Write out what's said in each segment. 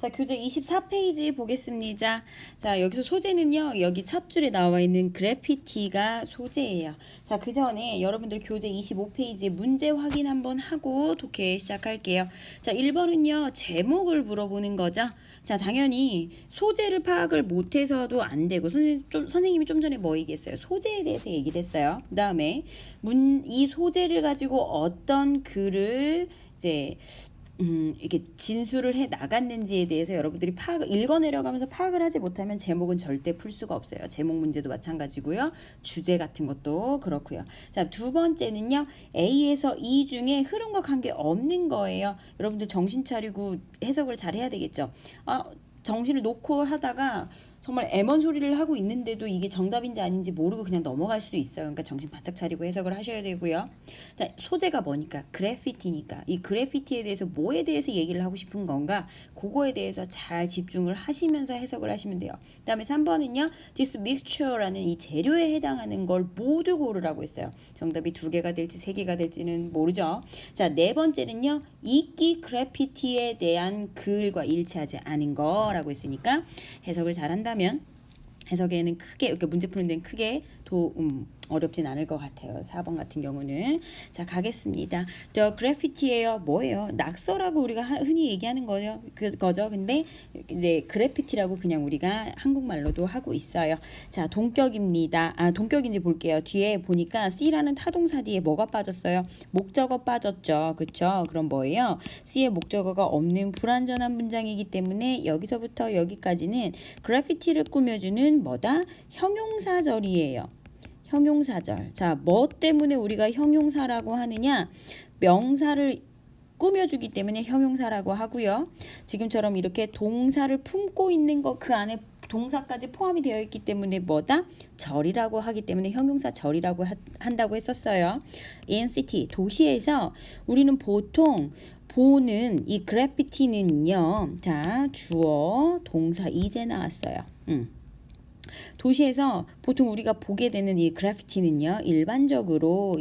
자, 교재 24페이지 보겠습니다. 자, 여기서 소재는요, 여기 첫 줄에 나와 있는 그래피티가 소재예요. 자, 그 전에 여러분들 교재 25페이지 문제 확인 한번 하고 독해 시작할게요. 자, 1번은요, 제목을 물어보는 거죠. 자, 당연히 소재를 파악을 못해서도 안 되고, 선생님이 좀 전에 뭐 얘기했어요? 소재에 대해서 얘기를 했어요. 그 다음에 이 소재를 가지고 어떤 글을 이제 이렇게 진술을 해 나갔는지에 대해서 여러분들이 읽어내려가면서 파악을 하지 못하면 제목은 절대 풀 수가 없어요. 제목 문제도 마찬가지고요. 주제 같은 것도 그렇고요. 자, 두 번째는요. A에서 E 중에 흐름과 관계 없는 거예요. 여러분들 정신 차리고 해석을 잘 해야 되겠죠. 정신을 놓고 하다가 정말 애먼 소리를 하고 있는데도 이게 정답인지 아닌지 모르고 그냥 넘어갈 수 있어요. 그러니까 정신 바짝 차리고 해석을 하셔야 되고요. 소재가 뭐니까? 그래피티니까. 이 그래피티에 대해서 뭐에 대해서 얘기를 하고 싶은 건가? 그거에 대해서 잘 집중을 하시면서 해석을 하시면 돼요. 그 다음에 3번은요. This mixture라는 이 재료에 해당하는 걸 모두 고르라고 했어요. 정답이 2개가 될지 3개가 될지는 모르죠. 자, 네 번째는요. 이끼 그래피티에 대한 글과 일치하지 않은 거라고 했으니까 해석을 잘한다면 해석에는 크게 이렇게 문제 푸는 데는 크게 어렵진 않을 것 같아요. 4번 같은 경우는. 자, 가겠습니다. The graffiti예요. 뭐예요? 낙서라고 우리가 흔히 얘기하는 거죠. 그거죠. 근데 이제 그래피티라고 그냥 우리가 한국말로도 하고 있어요. 자, 동격입니다. 동격인지 볼게요. 뒤에 보니까 C라는 타동사 뒤에 뭐가 빠졌어요? 목적어 빠졌죠. 그쵸? 그럼 뭐예요? C의 목적어가 없는 불완전한 문장이기 때문에 여기서부터 여기까지는 그래피티를 꾸며주는 뭐다? 형용사절이에요. 형용사절. 자, 뭐 때문에 우리가 형용사라고 하느냐? 명사를 꾸며주기 때문에 형용사라고 하고요. 지금처럼 이렇게 동사를 품고 있는 거 그 안에 동사까지 포함이 되어 있기 때문에 뭐다? 절이라고 하기 때문에 형용사 절이라고 한다고 했었어요. in city, 도시에서 우리는 보통 보는 이 그래피티는요. 자, 주어, 동사 이제 나왔어요. 도시에서 보통 우리가 보게 되는 이 그래피티는요. 일반적으로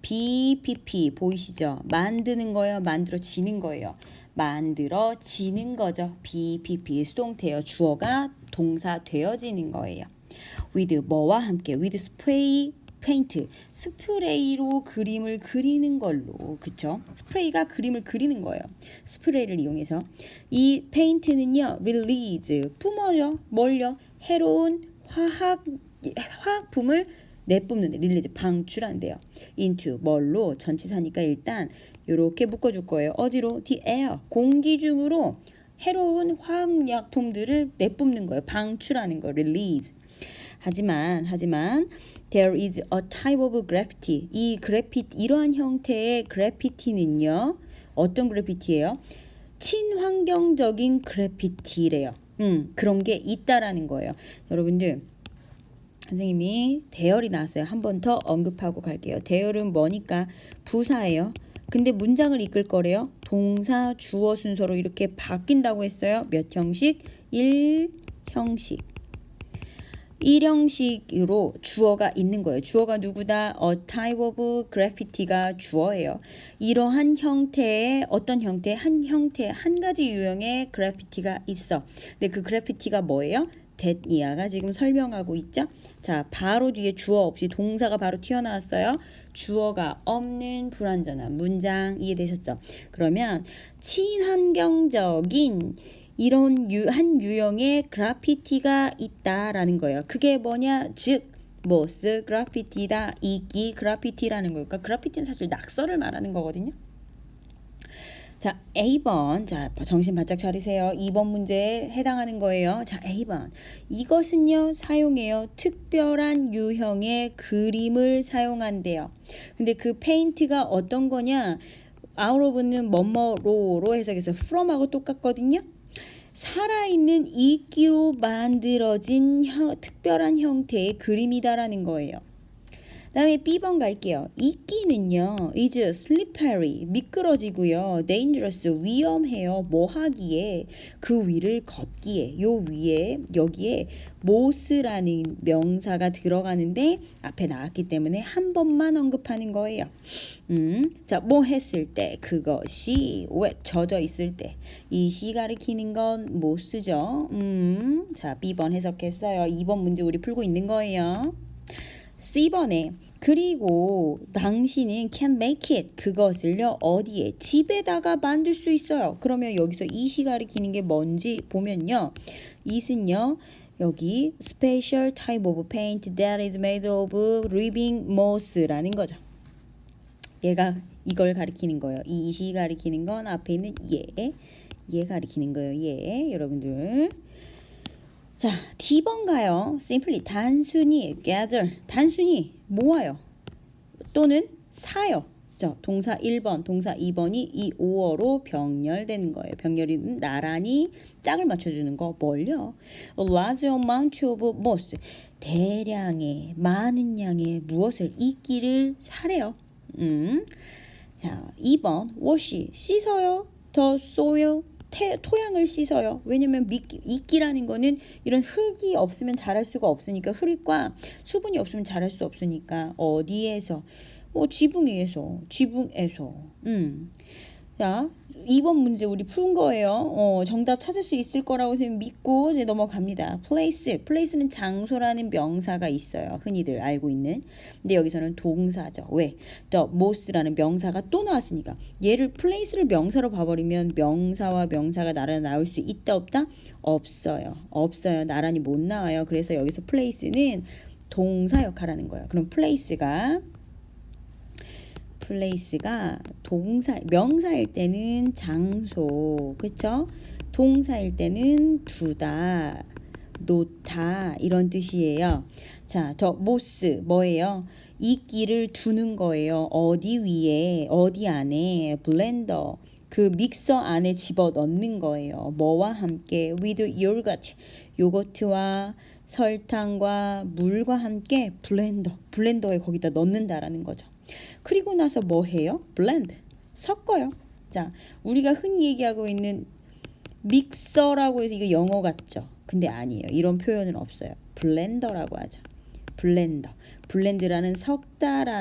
BPP 보이시죠? 만드는 거예요. 만들어지는 거예요. 만들어지는 거죠. BPP 수동태요. 주어가 동사 되어지는 거예요. with 뭐와 함께 with spray 페인트 스프레이로 그림을 그리는 걸로 그쵸? 스프레이가 그림을 그리는 거예요. 스프레이를 이용해서 이 페인트는요 release 뿜어요. 뭘요? 해로운 화학품을 내뿜는데 release 방출한대요. into 뭘로? 전치사니까 일단 이렇게 묶어줄 거예요. 어디로? the air 공기 중으로 해로운 화학약품들을 내뿜는 거예요. 방출하는 거 release. 하지만 there is a type of graffiti. 이러한 형태의 그래피티는요. 어떤 그래피티예요? 친환경적인 그래피티래요. 그런 게 있다라는 거예요. 여러분들 선생님이 대열이 나왔어요. 한 번 더 언급하고 갈게요. 대열은 뭐니까 부사예요. 근데 문장을 이끌 거래요. 동사, 주어 순서로 이렇게 바뀐다고 했어요. 몇 형식? 1형식. 1형식으로 주어가 있는 거예요. 주어가 누구다? A type of graffiti가 주어예요. 이러한 형태의 어떤 형태? 한 가지 유형의 그래피티가 있어. 근데 그 그래피티가 뭐예요? that이야가 지금 설명하고 있죠. 자, 바로 뒤에 주어 없이 동사가 바로 튀어나왔어요. 주어가 없는 불완전한 문장 이해되셨죠? 그러면 친환경적인 이런 한 유형의 그래피티가 있다라는 거예요. 그게 뭐냐? 즉 모스 그래피티다. 이기 그래피티라는 거니까 그래피티는 사실 낙서를 말하는 거거든요. 자, A번. 자, 정신 바짝 차리세요. 2번 문제에 해당하는 거예요. 자, A번. 이것은요, 사용해요. 특별한 유형의 그림을 사용한대요. 근데 그 페인트가 어떤 거냐? out of는 뭐뭐로로 해석해서 from하고 똑같거든요. 살아있는 이끼로 만들어진 특별한 형태의 그림이다라는 거예요. 다음에 B번 갈게요. 이끼는요, is slippery, 미끄러지고요, dangerous, 위험해요. 뭐 하기에? 그 위를 걷기에. 요 위에, 여기에 moss라는 명사가 들어가는데 앞에 나왔기 때문에 한 번만 언급하는 거예요. 자, 뭐 했을 때? 그것이 wet, 젖어 있을 때. 이 시 가리키는 건 못 쓰죠. 자, B번 해석했어요. 2번 문제 우리 풀고 있는 거예요. C번에 그리고 당신은 can make it, 그것을요 어디에? 집에다가 만들 수 있어요. 그러면 여기서 이시 가리키는 게 뭔지 보면요, it은요 여기 special type of paint that is made of living moss라는 거죠. 얘가 이걸 가리키는 거예요. 이 이시 가리키는 건 앞에 있는 얘 가리키는 거예요. 얘 여러분들. 자, D번 가요. simply 단순히 gather, 단순히 모아요. 또는 사요. 자, 동사 1번, 동사 2번이 이 5어로 병렬되는 거예요. 병렬이 나란히 짝을 맞춰주는 거 뭘요? A large amount of moss, 대량의 많은 양의 무엇을 이끼를 사래요. 자, 2번 wash, 씻어요. The soil, 토양을 씻어요. 왜냐면 이끼라는 거는 이런 흙이 없으면 자랄 수가 없으니까, 흙과 수분이 없으면 자랄 수 없으니까 어디에서? 지붕 위에서, 지붕에서. 자, 2번 문제 우리 푼 거예요. 정답 찾을 수 있을 거라고 믿고 이제 넘어갑니다. place는 장소라는 명사가 있어요. 흔히들 알고 있는. 근데 여기서는 동사죠. 왜? the most라는 명사가 또 나왔으니까. 얘를 place를 명사로 봐버리면 명사와 명사가 나란히 나올 수 있다 없다? 없어요. 나란히 못 나와요. 그래서 여기서 place는 동사 역할하는 거예요. 그럼 place가 동사, 명사일 때는 장소, 그쵸? 동사일 때는 두다, 놓다 이런 뜻이에요. 자, 더 모스 뭐예요? 이끼를 두는 거예요. 어디 위에, 어디 안에? 블렌더, 그 믹서 안에 집어 넣는 거예요. 뭐와 함께? with yogurt, 요거트와 설탕과 물과 함께 블렌더에 거기다 넣는다라는 거죠. 그리고 나서 뭐 해요? blend, 섞어요. 자, 우리가 흔히 얘기하고 있는 믹서라고 해서 이거 영어 같죠? 근데 아니에요. 이런 표현은 없어요. 블렌더라고 하죠. 블렌드라는 썩다가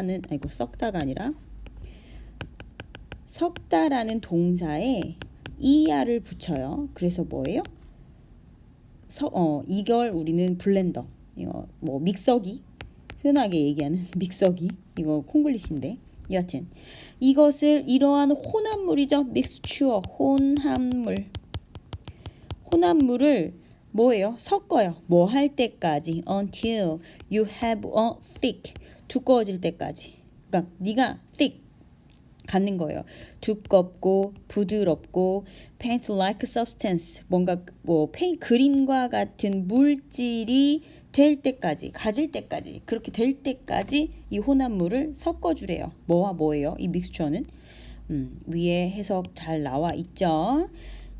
아니라 섞다라는 동사에 er를 붙여요. 그래서 뭐예요? 이걸 우리는 블렌더, 뭐 믹서기, 흔하게 얘기하는 믹서기, 이거 콩글리시인데 여하튼 이것을 이러한 혼합물이죠. 믹스추어, 혼합물을 뭐예요? 섞어요. 뭐 할 때까지? until you have a thick, 두꺼워질 때까지. 그러니까 네가 thick 갖는 거예요. 두껍고 부드럽고 paint-like substance, 뭔가 그림과 같은 물질이 될 때까지, 가질 때까지, 그렇게 될 때까지 이 혼합물을 섞어주래요. 뭐와 뭐예요? 이 믹스처는 위에 해석 잘 나와 있죠.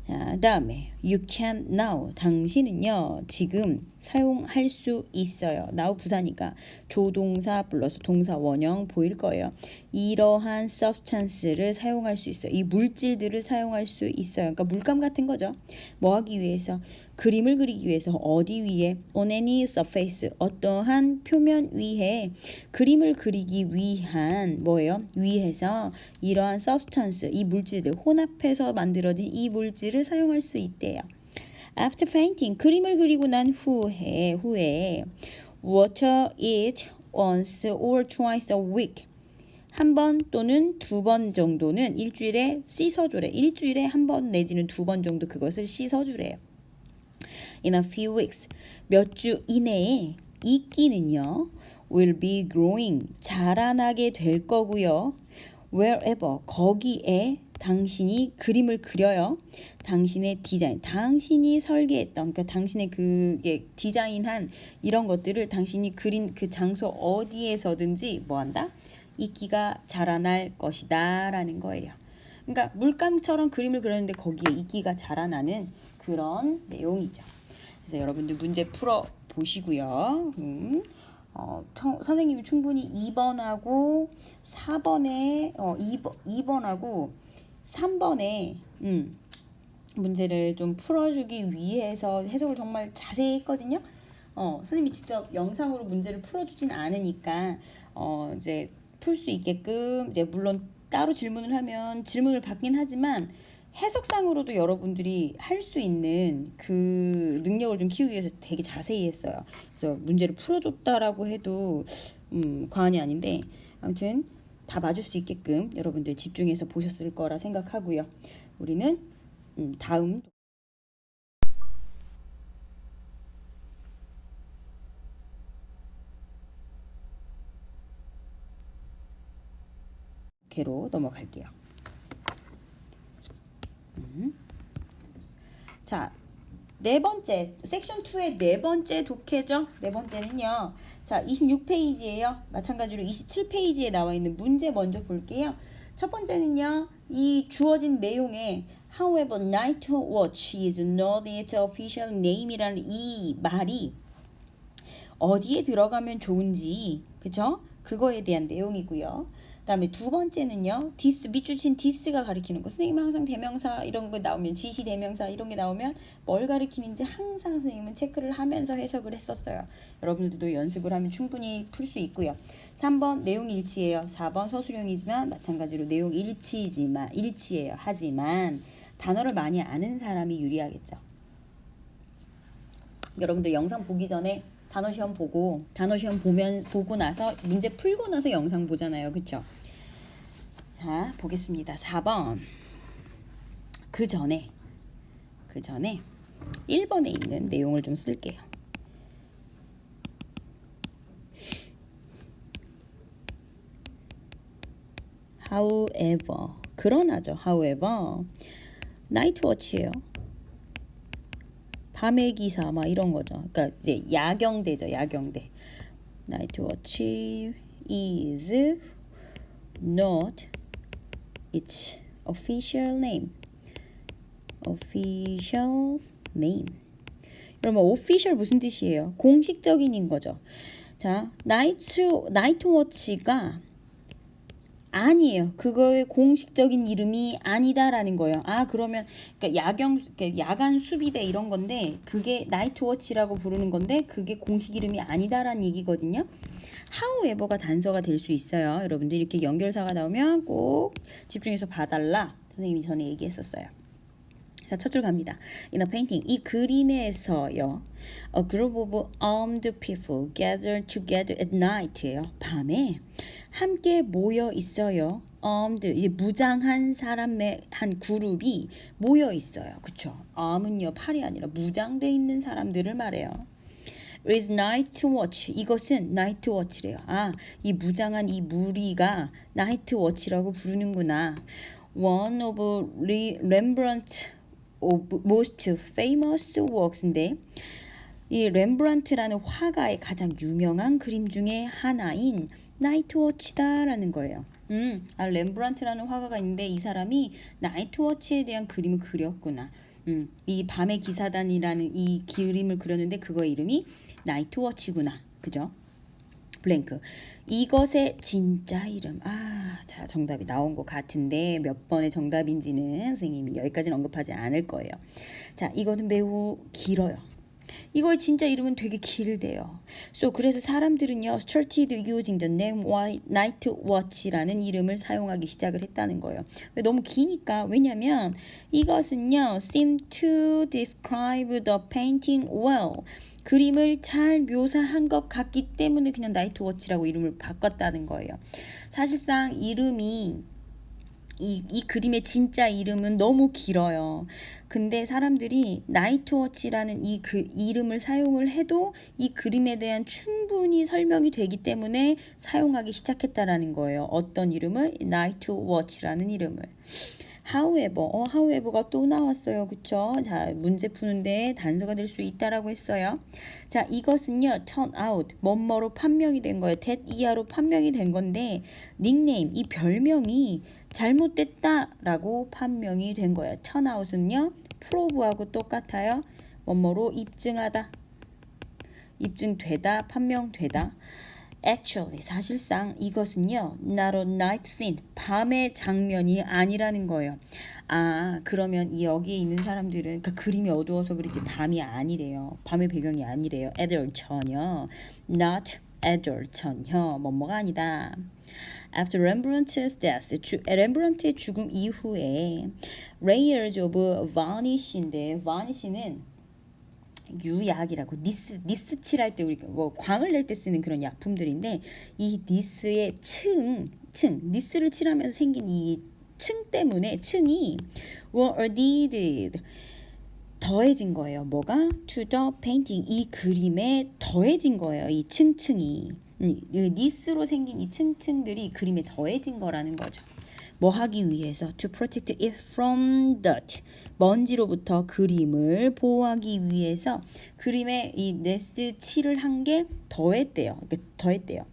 자, 다음에 you can now, 당신은요 지금 사용할 수 있어요. now 부사니까 조동사 플러스 동사 원형 보일 거예요. 이러한 substance를 사용할 수 있어요. 이 물질들을 사용할 수 있어요. 그러니까 물감 같은 거죠. 뭐 하기 위해서? 그림을 그리기 위해서. 어디 위에? on any surface, 어떠한 표면 위에 그림을 그리기 위한 뭐예요? 위해서 이러한 substance, 이 물질들, 혼합해서 만들어진 이 물질을 사용할 수 있대요. After painting, 그림을 그리고 난 후에 water it once or twice a week, 한 번 또는 두 번 정도는 일주일에 씻어주래. 일주일에 한 번 내지는 두 번 정도 그것을 씻어주래요. In a few weeks, 몇 주 이내에 이끼는요 will be growing, 자라나게 될 거고요. wherever, 거기에 당신이 그림을 그려요. 당신의 디자인, 당신이 설계했던, 그러니까 당신의 그게 디자인한 이런 것들을 당신이 그린 그 장소 어디에서든지 뭐한다? 이끼가 자라날 것이다 라는 거예요. 그러니까 물감처럼 그림을 그렸는데 거기에 이끼가 자라나는 그런 내용이죠. 그래서 여러분들 문제 풀어 보시고요. 선생님이 충분히 2번하고 4번에 2번하고 3번에 문제를 좀 풀어주기 위해서 해석을 정말 자세히 했거든요. 선생님이 직접 영상으로 문제를 풀어주진 않으니까 이제 풀 수 있게끔 이제 물론 따로 질문을 하면 질문을 받긴 하지만 해석상으로도 여러분들이 할 수 있는 그 능력을 좀 키우기 위해서 되게 자세히 했어요. 그래서 문제를 풀어줬다라고 해도 과언이 아닌데 아무튼 다 맞을 수 있게끔 여러분들 집중해서 보셨을 거라 생각하고요. 우리는 다음 개로 넘어갈게요. 자, 네 번째, 섹션 2의 네 번째 독해죠. 네 번째는요. 자, 26페이지예요. 마찬가지로 27페이지에 나와 있는 문제 먼저 볼게요. 첫 번째는요. 이 주어진 내용에 However, night watch is not its official name이라는 이 말이 어디에 들어가면 좋은지, 그쵸? 그거에 대한 내용이고요. 그다음에 두 번째는요. 디스 밑줄친 디스가 가리키는 거. 선생님은 항상 대명사 이런 거 나오면 지시 대명사 이런 게 나오면 뭘 가리키는지 항상 선생님은 체크를 하면서 해석을 했었어요. 여러분들도 연습을 하면 충분히 풀 수 있고요. 3번 내용 일치예요. 4번 서술형이지만 마찬가지로 내용 일치예요. 하지만 단어를 많이 아는 사람이 유리하겠죠. 여러분들 영상 보기 전에 단어 시험 보고 보고 나서 문제 풀고 나서 영상 보잖아요. 그쵸? 자, 보겠습니다. 4번. 그 전에 1번에 있는 내용을 좀 쓸게요. However, 그러나죠. However, 나이트 워치예요. 밤의 기사 막 이런 거죠. 그러니까 이제 야경대죠. 야경대. Night watch is not its official name. official name. 여러분 official 무슨 뜻이에요? 공식적인인 거죠. 자, 나이트 워치가 아니에요. 그거의 공식적인 이름이 아니다라는 거예요. 아, 그러면 그러니까 야간 수비대 이런 건데 그게 나이트 워치라고 부르는 건데 그게 공식 이름이 아니다라는 얘기거든요. however가 단서가 될 수 있어요. 여러분들 이렇게 연결사가 나오면 꼭 집중해서 봐달라. 선생님이 전에 얘기했었어요. 자, 첫 줄 갑니다. In a painting, 이 그림에서요. A group of armed people gather together at night예요. 밤에 함께 모여 있어요. armed, 이제 무장한 사람의 한 그룹이 모여 있어요. 그쵸? arm은요, 팔이 아니라 무장돼 있는 사람들을 말해요. It is night watch. 이것은 night watch래요. 아, 이 무장한 이 무리가 night watch라고 부르는구나. One of Rembrandt's most famous works인데 이 렘브란트라는 화가의 가장 유명한 그림 중에 하나인 나이트 워치다라는 거예요. 렘브란트라는 화가가 있는데 이 사람이 나이트 워치에 대한 그림을 그렸구나. 이 밤의 기사단이라는 이 그림을 그렸는데 그거의 이름이 나이트 워치구나. 그죠? 블랭크. 이것의 진짜 이름. 자, 정답이 나온 것 같은데 몇 번의 정답인지는 선생님이 여기까지는 언급하지 않을 거예요. 자, 이거는 매우 길어요. 이거의 진짜 이름은 되게 길대요. 그래서 사람들은요, started using the name Night Watch라는 이름을 사용하기 시작을 했다는 거예요. 왜? 너무 기니까. 왜냐면 이것은요, seem to describe the painting well. 그림을 잘 묘사한 것 같기 때문에 그냥 나이트 워치라고 이름을 바꿨다는 거예요. 사실상 이름이 이 그림의 진짜 이름은 너무 길어요. 근데 사람들이 나이트 워치라는 이 이름을 사용을 해도 이 그림에 대한 충분히 설명이 되기 때문에 사용하기 시작했다라는 거예요. 어떤 이름을? 나이트 워치라는 이름을. however가 또 나왔어요. 그쵸? 자, 문제 푸는데 단서가 될 수 있다라고 했어요. 자, 이것은요, turn out, 뭐뭐로 판명이 된 거예요. that 이하로 판명이 된 건데, 닉네임, 이 별명이 잘못됐다라고 판명이 된 거예요. turn out은요, prove하고 똑같아요. 뭐뭐로 입증하다. 입증되다, 판명되다. Actually, 사실상 이것은요, not a night scene, 밤의 장면이 아니라는 거예요. 아, 그러면 여기에 있는 사람들은 그 그림이 어두워서 그렇지 밤이 아니래요. 밤의 배경이 아니래요. 애들 전혀, not 애들 전혀, 뭐뭐가 아니다. After Rembrandt's death, 렘브란트의 죽음 이후에 layers of varnish인데, varnish는 유약이라고 니스 칠할 때 우리가 뭐 광을 낼 때 쓰는 그런 약품들인데 이 니스의 층 니스를 칠하면서 생긴 이 층 때문에 층이 were added 더해진 거예요. 뭐가? To the painting 이 그림에 더해진 거예요. 이 층층이 니스로 생긴 이 층층들이 그림에 더해진 거라는 거죠. 뭐 하기 위해서? To protect it from dirt. 먼지로부터 그림을 보호하기 위해서 그림에 이 네스 칠을 한 게 더했대요. 더했대요.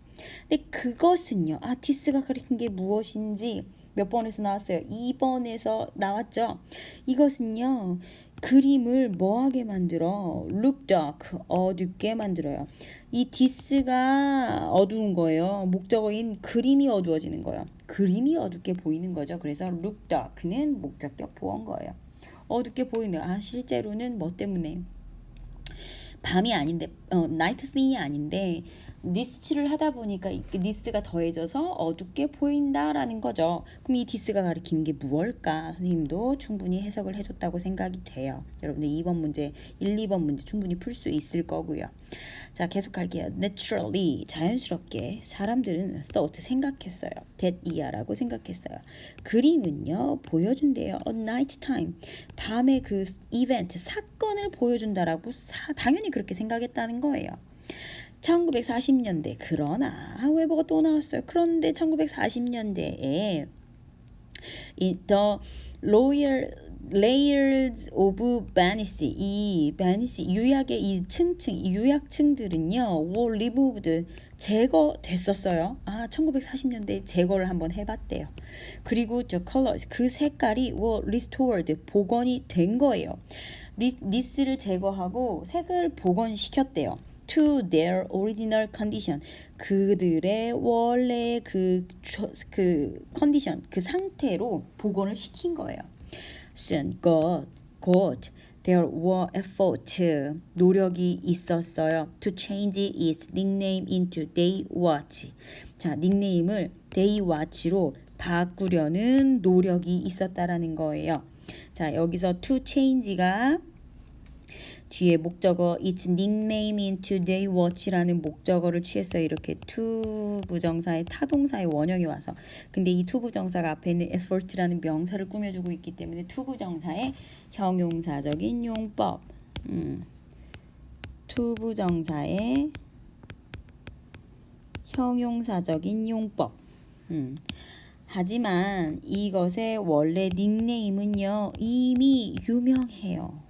근데 그것은요. 아티스가 그린 게 무엇인지 몇 번에서 나왔어요? 2번에서 나왔죠. 이것은요. 그림을 뭐하게 만들어? look dark, 어둡게 만들어요. 이 디스가 어두운 거예요. 목적어인 그림이 어두워지는 거예요. 그림이 어둡게 보이는 거죠. 그래서 look dark는 목적격 보어인 거예요. 어둡게 보이는, 실제로는 뭐 때문에? 밤이 아닌데, 나이트 씬이 아닌데 니스 칠을 하다 보니까 니스가 더해져서 어둡게 보인다라는 거죠. 그럼 이 디스가 가리키는 게 무엇일까? 선생님도 충분히 해석을 해줬다고 생각이 돼요. 여러분들 2번 문제, 1, 2번 문제 충분히 풀 수 있을 거고요. 자, 계속 갈게요. Naturally, 자연스럽게 사람들은 thought, 생각했어요. that 이하라고 생각했어요. 그림은요, 보여준대요. A night time, 밤의 그 이벤트, 사건을 보여준다라고 당연히 그렇게 생각했다는 거예요. 1940년대 그러나 웨버가 또 나왔어요. 그런데 1940년대에 The layers of Venice 이 Venice 유약의 이 이 유약층들은요 were removed 제거됐었어요. 1940년대 제거를 한번 해봤대요. 그리고 the colors 그 색깔이 were restored 복원이 된 거예요. 니스를 제거하고 색을 복원시켰대요. To their original condition 그들의 원래 그 컨디션 그 상태로 복원을 시킨 거예요. Soon 곧 there were efforts 노력이 있었어요. To change its nickname into Daywatch 자 닉네임을 Daywatch로 바꾸려는 노력이 있었다라는 거예요. 자 여기서 to change가 뒤에 목적어 its nickname in today watch라는 목적어를 취했어요. 이렇게 to 부정사의 타동사의 원형이 와서 근데 이 to 부정사가 앞에 있는 effort라는 명사를 꾸며주고 있기 때문에 to 부정사의 형용사적인 용법 to 부정사의 형용사적인 용법 하지만 이것의 원래 닉네임은요 이미 유명해요.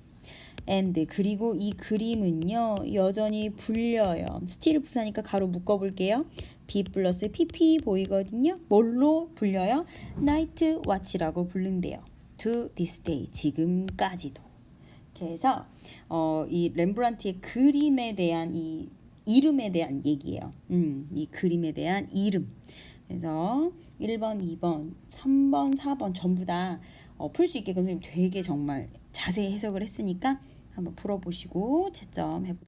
and 그리고 이 그림은요 여전히 불려요. 스틸 부사니까 가로 묶어볼게요. B 플러스 PP 보이거든요. 뭘로 불려요? 나이트 와치라고 부른대요. To this day 지금까지도. 그래서 이 렘브란트의 그림에 대한 이 이름에 대한 얘기예요. 이 그림에 대한 이름. 그래서 1번, 2번, 3번, 4번 전부 다 풀 수 있게끔 선생님 되게 정말 자세히 해석을 했으니까 한번 풀어보시고 채점 해보세요.